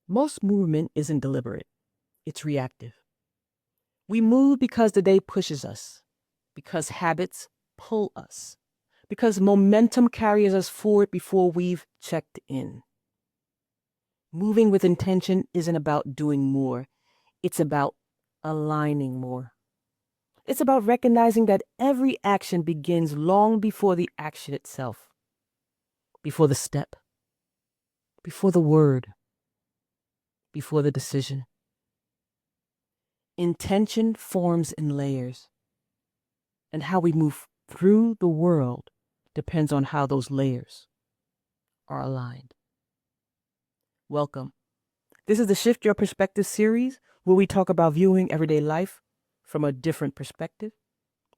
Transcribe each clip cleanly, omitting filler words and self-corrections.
Most movement isn't deliberate, it's reactive. We move because the day pushes us, because habits pull us, because momentum carries us forward before we've checked in. Moving with intention isn't about doing more, it's about aligning more. It's about recognizing that every action begins long before the action itself, before the step, before the word, before the decision. Intention forms in layers, and how we move through the world depends on how those layers are aligned. Welcome. This is the Shift Your Perspective series where we talk about viewing everyday life from a different perspective.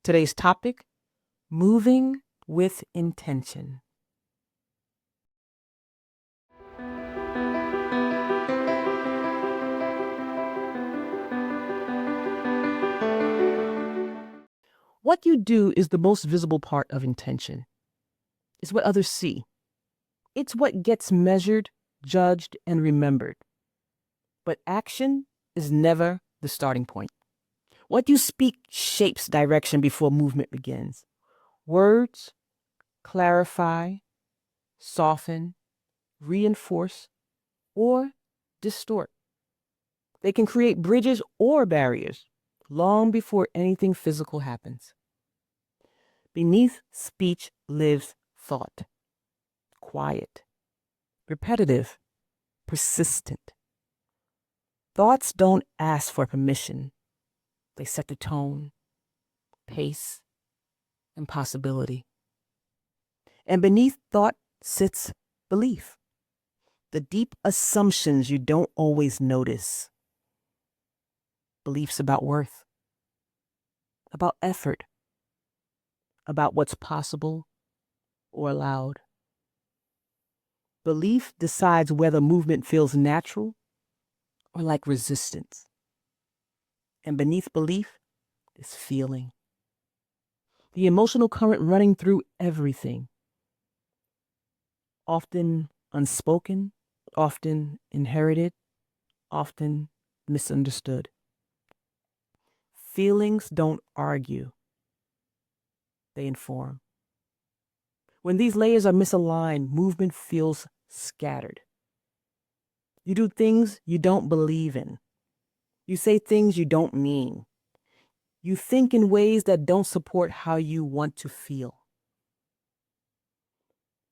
Today's topic, moving with intention. What you do is the most visible part of intention. It's what others see. It's what gets measured, judged, and remembered. But action is never the starting point. What you speak shapes direction before movement begins. Words clarify, soften, reinforce, or distort. They can create bridges or barriers long before anything physical happens. Beneath speech lives thought. Quiet, repetitive, persistent. Thoughts don't ask for permission. They set the tone, pace, and possibility. And beneath thought sits belief. The deep assumptions you don't always notice. Beliefs about worth, about effort, about what's possible or allowed. Belief decides whether movement feels natural or like resistance. And beneath belief is feeling. The emotional current running through everything. Often unspoken, often inherited, often misunderstood. Feelings don't argue, they inform. When these layers are misaligned, movement feels scattered. You do things you don't believe in. You say things you don't mean. You think in ways that don't support how you want to feel.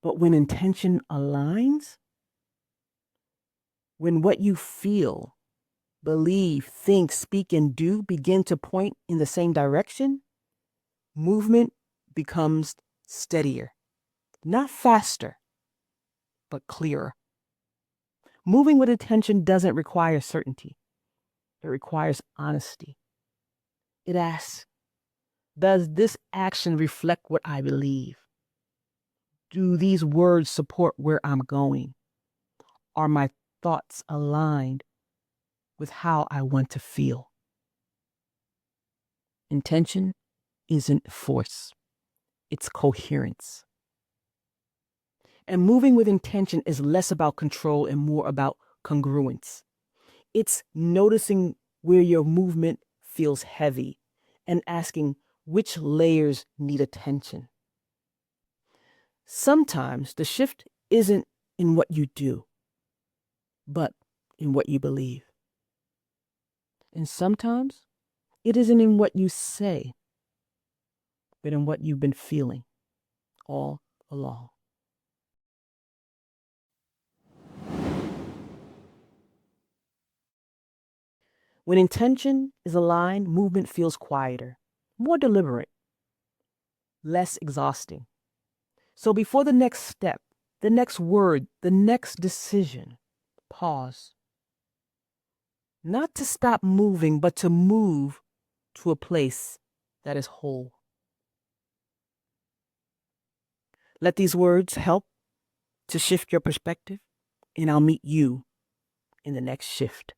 But when intention aligns, when what you feel, believe, think, speak, and do begin to point in the same direction, movement becomes steadier. Not faster, but clearer. Moving with intention doesn't require certainty. It requires honesty. It asks, does this action reflect what I believe? Do these words support where I'm going? Are my thoughts aligned with how I want to feel? Intention isn't force, it's coherence. And moving with intention is less about control and more about congruence. It's noticing where your movement feels heavy and asking which layers need attention. Sometimes the shift isn't in what you do, but in what you believe. And sometimes it isn't in what you say, but in what you've been feeling all along. When intention is aligned, movement feels quieter, more deliberate, less exhausting. So before the next step, the next word, the next decision, pause. Not to stop moving, but to move to a place that is whole. Let these words help to shift your perspective, and I'll meet you in the next shift.